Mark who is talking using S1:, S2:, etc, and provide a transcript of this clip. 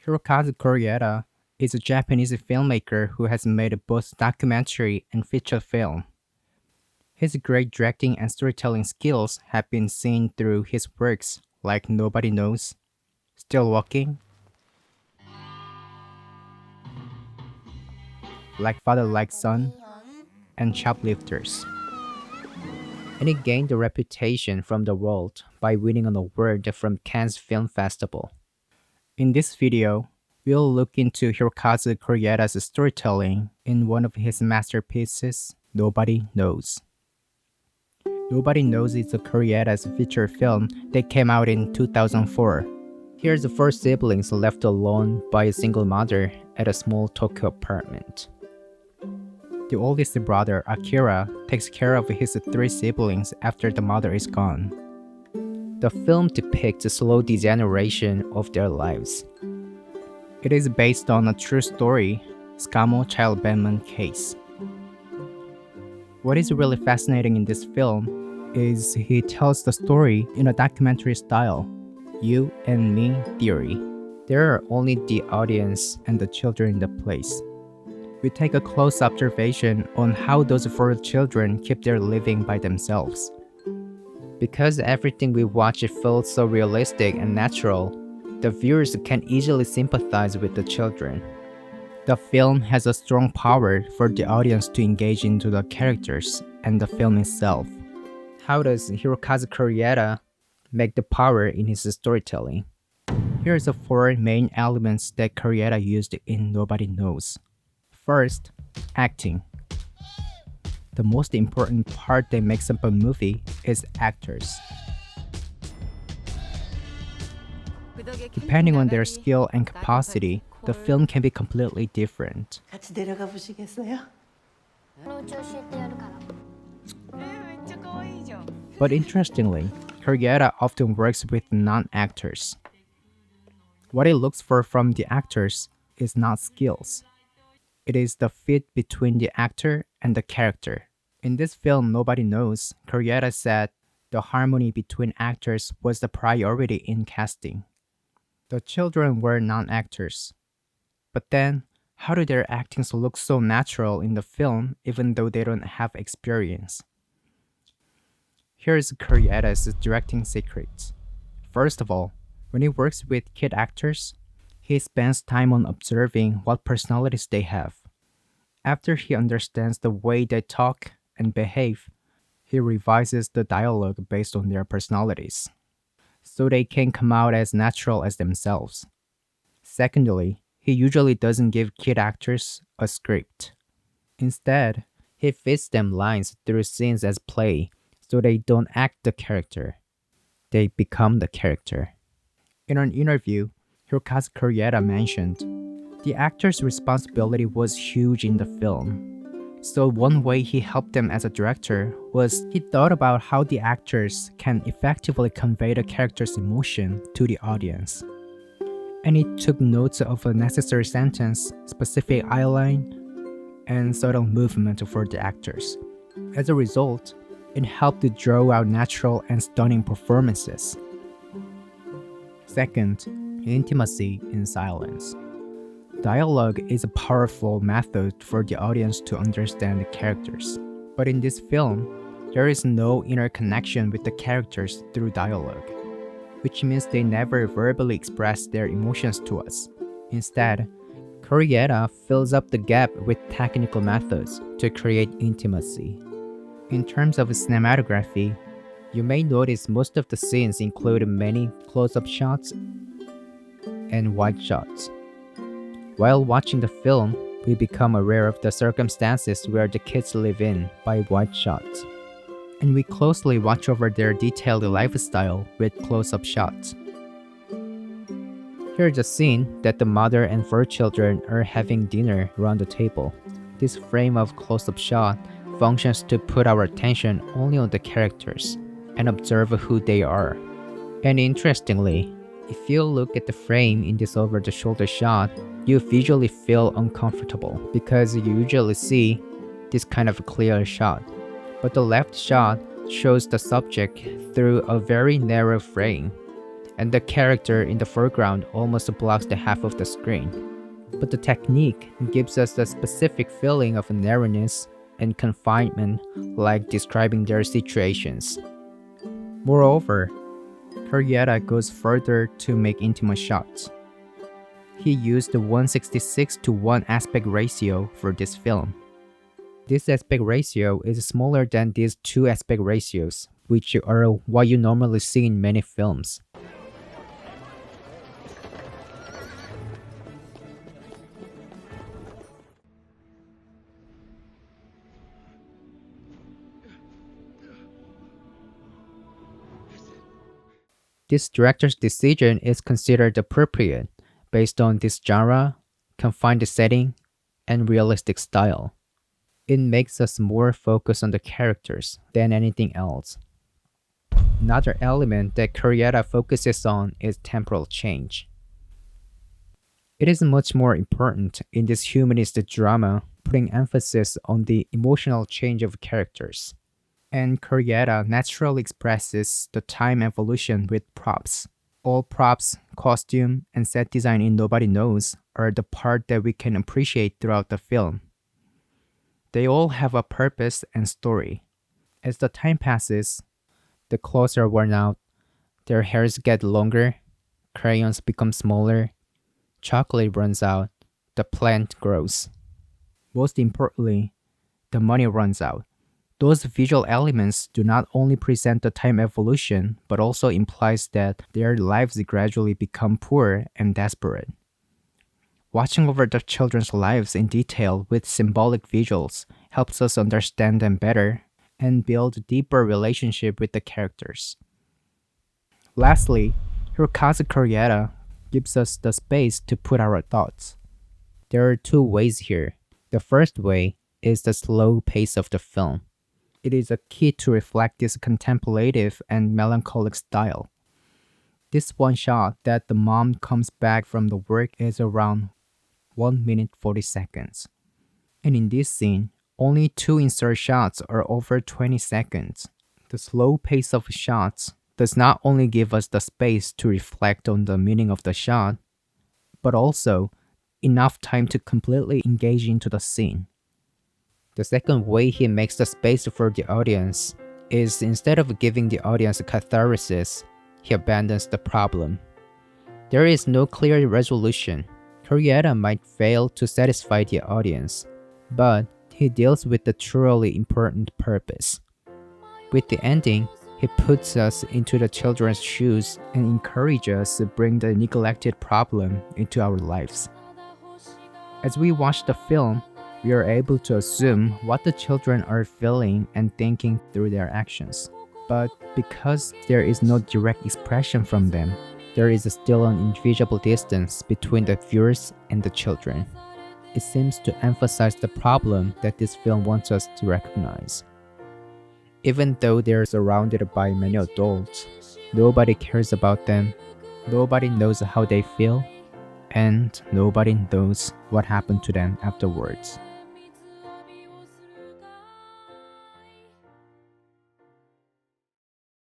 S1: Hirokazu Koreeda is a Japanese filmmaker who has made both documentary and feature film. His great directing and storytelling skills have been seen through his works like Nobody Knows, Still Walking, Like Father Like Son, and Shoplifters. And he gained a reputation from the world by winning an award from Cannes Film Festival. In this video, we'll look into Hirokazu Koreeda's storytelling in one of his masterpieces, Nobody Knows. Nobody Knows is a Koreeda's feature film that came out in 2004. Here's the four siblings left alone by a single mother at a small Tokyo apartment. The oldest brother, Akira, takes care of his three siblings after the mother is gone. The film depicts a slow degeneration of their lives. It is based on a true story, Skamo child abandonment case. What is really fascinating in this film is he tells the story in a documentary style, you and me theory. There are only the audience and the children in the place. We take a close observation on how those four children keep their living by themselves. Because everything we watch feels so realistic and natural, the viewers can easily sympathize with the children. The film has a strong power for the audience to engage into the characters and the film itself. How does Hirokazu Koreeda make the power in his storytelling? Here are the four main elements that Koreeda used in Nobody Knows. First, acting. The most important part that makes up a movie is actors. Depending on their skill and capacity, the film can be completely different.
S2: 같이 내려가 보시겠어요?
S1: But interestingly, Koreeda often works with non-actors. What he looks for from the actors is not skills. It is the fit between the actor and the character. In this film, Nobody Knows, Koreeda said the harmony between actors was the priority in casting. The children were non-actors. But then, how do their actings look so natural in the film even though they don't have experience? Here's Koreeda's directing secret. First of all, when he works with kid actors, he spends time on observing what personalities they have. After he understands the way they talk and behave, he revises the dialogue based on their personalities, so they can come out as natural as themselves. Secondly, he usually doesn't give kid actors a script. Instead, he feeds them lines through scenes as play, so they don't act the character. They become the character. In an interview, Hirokazu Koreeda mentioned, the actor's responsibility was huge in the film. So one way he helped them as a director was he thought about how the actors can effectively convey the character's emotion to the audience. And he took notes of a necessary sentence, specific eyeline, and subtle movement for the actors. As a result, it helped to draw out natural and stunning performances. Second, intimacy in silence. Dialogue is a powerful method for the audience to understand the characters. But in this film, there is no inner connection with the characters through dialogue, which means they never verbally express their emotions to us. Instead, Koreeda fills up the gap with technical methods to create intimacy. In terms of cinematography, you may notice most of the scenes include many close-up shots and wide shots. While watching the film, we become aware of the circumstances where the kids live in by wide shots, and we closely watch over their detailed lifestyle with close-up shots. Here's a scene that the mother and four children are having dinner around the table. This frame of close-up shot functions to put our attention only on the characters and observe who they are. And interestingly, if you look at the frame in this over-the-shoulder shot, you visually feel uncomfortable because you usually see this kind of clear shot. But the left shot shows the subject through a very narrow frame, and the character in the foreground almost blocks the half of the screen. But the technique gives us a specific feeling of narrowness and confinement, like describing their situations. Moreover, Koreeda goes further to make intimate shots. He used the 166 to 1 aspect ratio for this film. This aspect ratio is smaller than these two aspect ratios, which are what you normally see in many films. This director's decision is considered appropriate based on this genre, confined setting, and realistic style. It makes us more focused on the characters than anything else. Another element that Koreeda focuses on is temporal change. It is much more important in this humanist drama, putting emphasis on the emotional change of characters. And Koreeda naturally expresses the time evolution with props. All props, costume, and set design in Nobody Knows are the part that we can appreciate throughout the film. They all have a purpose and story. As the time passes, the clothes are worn out, their hairs get longer, crayons become smaller, chocolate runs out, the plant grows. Most importantly, the money runs out. Those visual elements do not only present the time evolution, but also implies that their lives gradually become poor and desperate. Watching over the children's lives in detail with symbolic visuals helps us understand them better and build a deeper relationship with the characters. Lastly, Hirokazu Koreeda gives us the space to put our thoughts. There are two ways here. The first way is the slow pace of the film. It is a key to reflect this contemplative and melancholic style. This one shot that the mom comes back from the work is around 1 minute 40 seconds. And in this scene, only 2 insert shots are over 20 seconds. The slow pace of shots does not only give us the space to reflect on the meaning of the shot, but also enough time to completely engage into the scene. The second way he makes the space for the audience is instead of giving the audience a catharsis, he abandons the problem. There is no clear resolution. Koreeda might fail to satisfy the audience, but he deals with the truly important purpose. With the ending, he puts us into the children's shoes and encourages us to bring the neglected problem into our lives. As we watch the film, we are able to assume what the children are feeling and thinking through their actions. But because there is no direct expression from them, there is still an invisible distance between the viewers and the children. It seems to emphasize the problem that this film wants us to recognize. Even though they are surrounded by many adults, nobody cares about them, nobody knows how they feel, and nobody knows what happened to them afterwards.